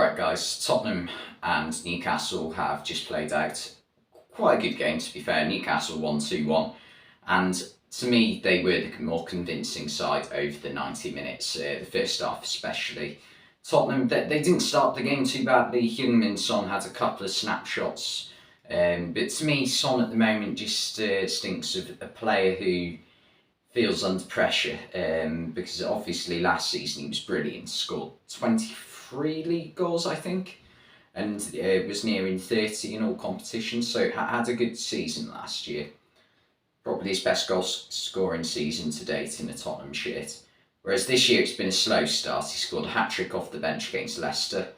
Right, guys, Tottenham and Newcastle have just played out quite a good game, to be fair. Newcastle won 2-1, and to me, they were the more convincing side over the 90 minutes, the first half especially. Tottenham, they didn't start the game too badly. Heung-min Son had a couple of snapshots, but to me, Son at the moment just stinks of a player who feels under pressure, because obviously last season he was brilliant, scored 23 league goals, I think, and was nearing 30 in all competitions, so had a good season last year. Probably his best goal scoring season to date in a Tottenham shirt. Whereas this year it's been a slow start. He scored a hat-trick off the bench against Leicester,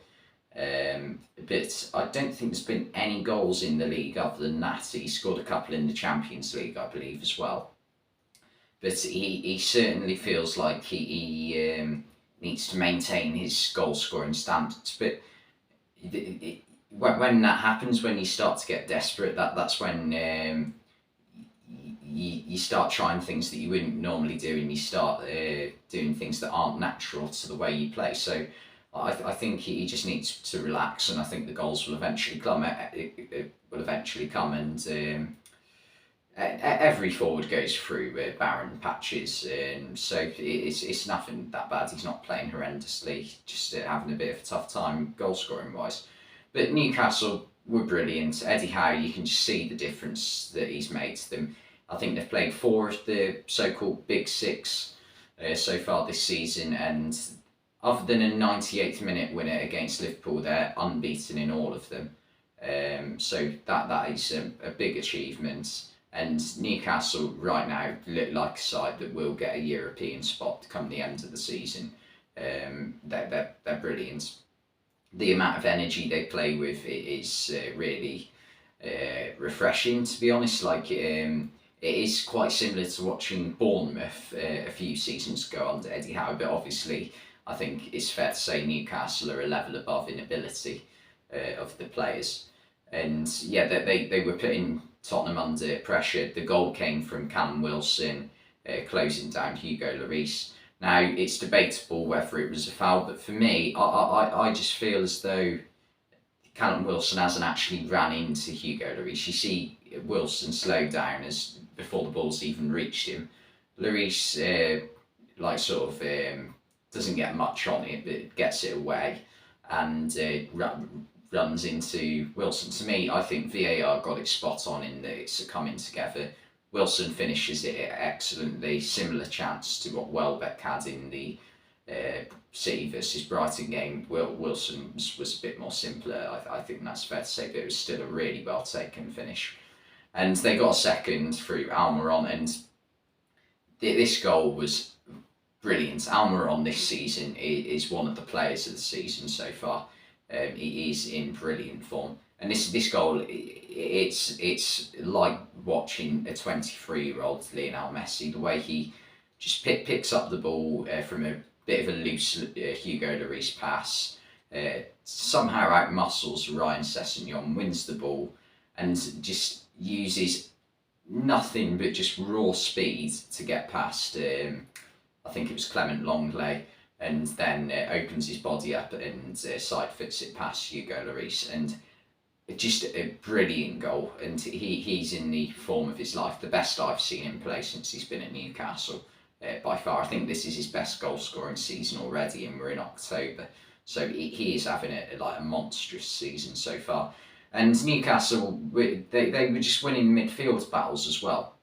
but I don't think there's been any goals in the league other than that. He scored a couple in the Champions League, I believe, as well. But he certainly feels like he needs to maintain his goal scoring standards. But when that happens, when you start to get desperate, that's when you start trying things that you wouldn't normally do, and you start doing things that aren't natural to the way you play. So I think he just needs to relax, and I think the goals will eventually come. It will eventually come, and every forward goes through barren patches, so it's nothing that bad. He's not playing horrendously, just having a bit of a tough time goal scoring wise. But Newcastle were brilliant. Eddie Howe, you can just see the difference that he's made to them. I think they've played 4 of the so-called Big Six so far this season, and other than a 98th minute winner against Liverpool, they're unbeaten in all of them. So that is a big achievement. And Newcastle right now look like a side that will get a European spot come the end of the season. They're brilliant. The amount of energy they play with is really refreshing, to be honest. It is quite similar to watching Bournemouth a few seasons ago under Eddie Howe, but obviously I think it's fair to say Newcastle are a level above in ability of the players. And yeah, they were putting Tottenham under pressure. The goal came from Callum Wilson closing down Hugo Lloris. Now, it's debatable whether it was a foul, but for me, I just feel as though Callum Wilson hasn't actually ran into Hugo Lloris. You see Wilson slow down as before the ball's even reached him. Lloris doesn't get much on it, but gets it away and runs into Wilson. To me, I think VAR got it spot on in that it's coming together. Wilson finishes it excellently, similar chance to what Welbeck had in the City versus Brighton game. Wilson was a bit more simpler, I think that's fair to say, but it was still a really well taken finish. And they got a second through Almiron, and this goal was brilliant. Almiron this season is one of the players of the season so far. He is in brilliant form, and this goal, it's like watching a 23-year-old Lionel Messi. The way he just picks up the ball from a bit of a loose Hugo Lloris pass, somehow out muscles Ryan Sessegnon, wins the ball, and just uses nothing but just raw speed to get past. I think it was Clement Longley, and then opens his body up and side fits it past Hugo Lloris, and just a brilliant goal. And he's in the form of his life, the best I've seen him play since he's been at Newcastle by far. I think this is his best goal scoring season already, and we're in October, so he is having a monstrous season so far. And Newcastle, they were just winning midfield battles as well,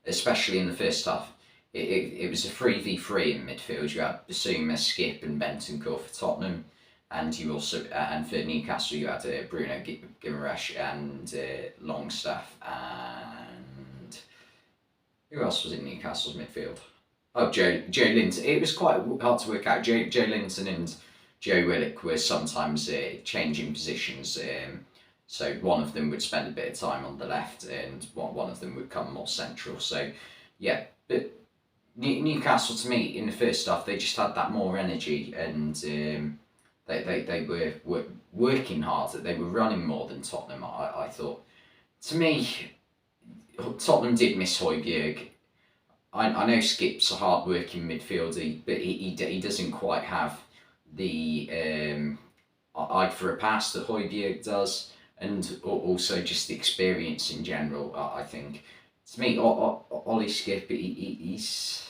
especially in the first half. It was a 3v3 in midfield. You had Basuma, Skip, and Bentancur for Tottenham, and you also and for Newcastle you had Bruno Guimaraes and Longstaff, and who else was in Newcastle's midfield? Oh, Joe Linton. It was quite hard to work out. Joe Linton and Joe Willock were sometimes changing positions. So one of them would spend a bit of time on the left, and one of them would come more central. So yeah, but Newcastle, to me, in the first half, they just had that more energy, and they were working harder. They were running more than Tottenham, I thought. To me, Tottenham did miss Højbjerg. I know Skip's a hard-working midfielder, but he doesn't quite have the I'd for a pass that Højbjerg does, and also just the experience in general. I think to me, Ollie Skip, he's.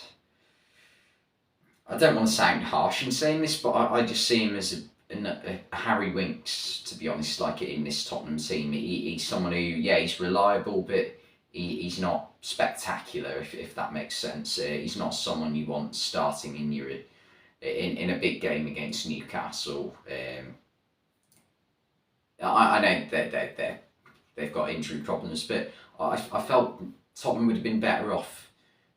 I don't want to sound harsh in saying this, but I just see him as a Harry Winks, to be honest, like in this Tottenham team. He's someone who, yeah, he's reliable, but he's not spectacular, if that makes sense. He's not someone you want starting in your in a big game against Newcastle. I know they've got injury problems, but I felt Tottenham would have been better off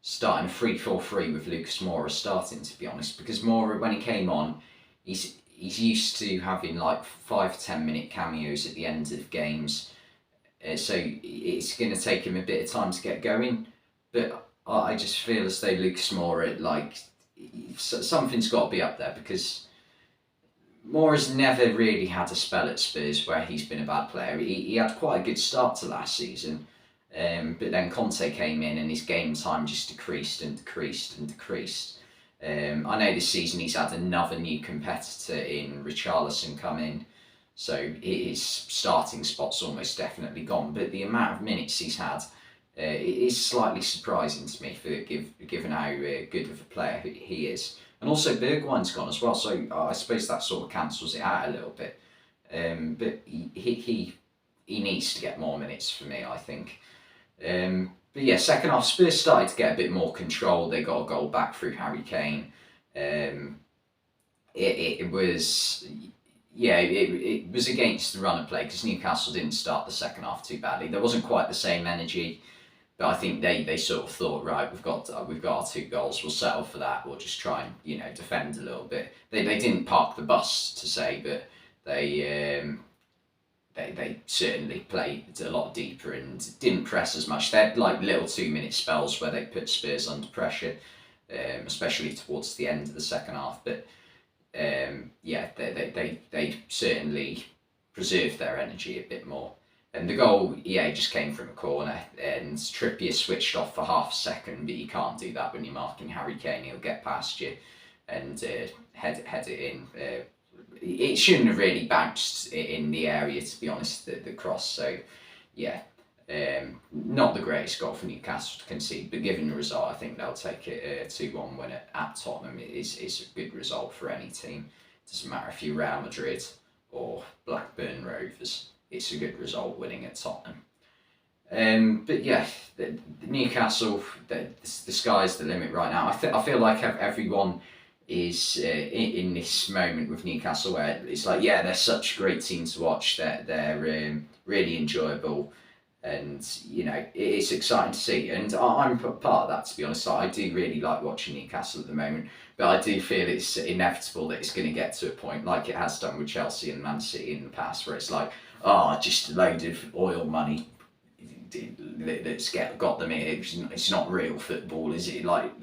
starting a 3-4-3 with Lucas Moura starting, to be honest, because Moura, when he came on, he's used to having like 5-10 minute cameos at the end of games, so it's going to take him a bit of time to get going. But I just feel as though Lucas Moura, like, something's got to be up there, because Moura's never really had a spell at Spurs where he's been a bad player. He had quite a good start to last season, but then Conte came in and his game time just decreased and decreased and decreased. I know this season he's had another new competitor in Richarlison come in, so his starting spot's almost definitely gone. But the amount of minutes he's had is slightly surprising to me, given how good of a player he is. And also Bergwijn's gone as well, so I suppose that sort of cancels it out a little bit. But he needs to get more minutes for me, I think. But yeah, second half, Spurs started to get a bit more control. They got a goal back through Harry Kane. It was against the run of play, because Newcastle didn't start the second half too badly. There wasn't quite the same energy, but I think they sort of thought, right, we've got our 2 goals. We'll settle for that. We'll just try and defend a little bit. They didn't park the bus to say, but they certainly played a lot deeper and didn't press as much. They had like little 2-minute spells where they put Spurs under pressure, especially towards the end of the second half. But they certainly preserved their energy a bit more. And the goal, just came from a corner, and Trippier switched off for half a second, but you can't do that when you're marking Harry Kane. He'll get past you and head it in. It shouldn't have really bounced in the area, to be honest, the cross. So, not the greatest goal for Newcastle to concede, but given the result, I think they'll take it 2-1 win at Tottenham. It is a good result for any team. Doesn't matter if you're Real Madrid or Blackburn Rovers. It's a good result winning at Tottenham. But yeah, the Newcastle, the sky's the limit right now. I feel like everyone is in this moment with Newcastle where it's like, yeah, they're such a great team to watch. They're really enjoyable, and it's exciting to see. And I'm part of that, to be honest. I do really like watching Newcastle at the moment, but I do feel it's inevitable that it's going to get to a point like it has done with Chelsea and Man City in the past, where it's like, just a load of oil money that's got them here. It's not real football, is it? Like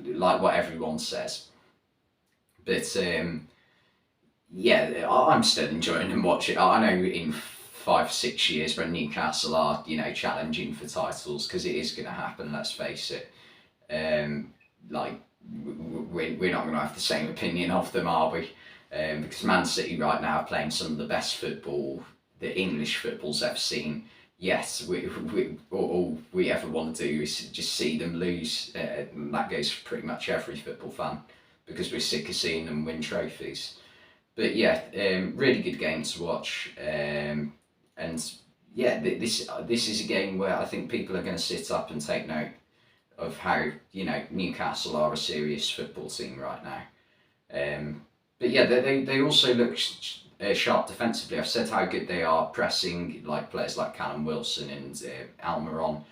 what everyone says. But I'm still enjoying and watching. I know in 5-6 years when Newcastle are challenging for titles, because it is going to happen. Let's face it. We're not going to have the same opinion of them, are we? Because Man City right now are playing some of the best football the English football's ever seen. Yes, all we ever want to do is just see them lose. And that goes for pretty much every football fan, because we're sick of seeing them win trophies. But really good game to watch. This is a game where I think people are going to sit up and take note of how Newcastle are a serious football team right now. They also look sharp defensively. I've said how good they are pressing, like players like Callum Wilson and Almiron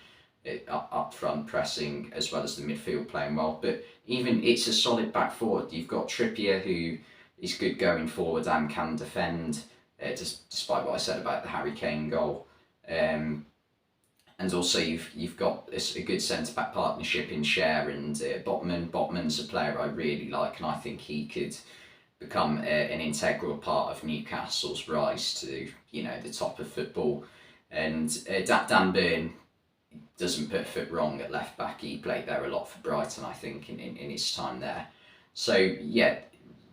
up front pressing, as well as the midfield playing well. But even it's a solid back forward. You've got Trippier, who is good going forward and can defend, despite what I said about the Harry Kane goal. And also you've got a good centre-back partnership in Cher and Botman. Botman's a player I really like, and I think he could become an integral part of Newcastle's rise to the top of football. And Dan Burn doesn't put a foot wrong at left back. He played there a lot for Brighton, I think, in his time there. So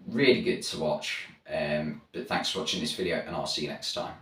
really good to watch. But thanks for watching this video, and I'll see you next time.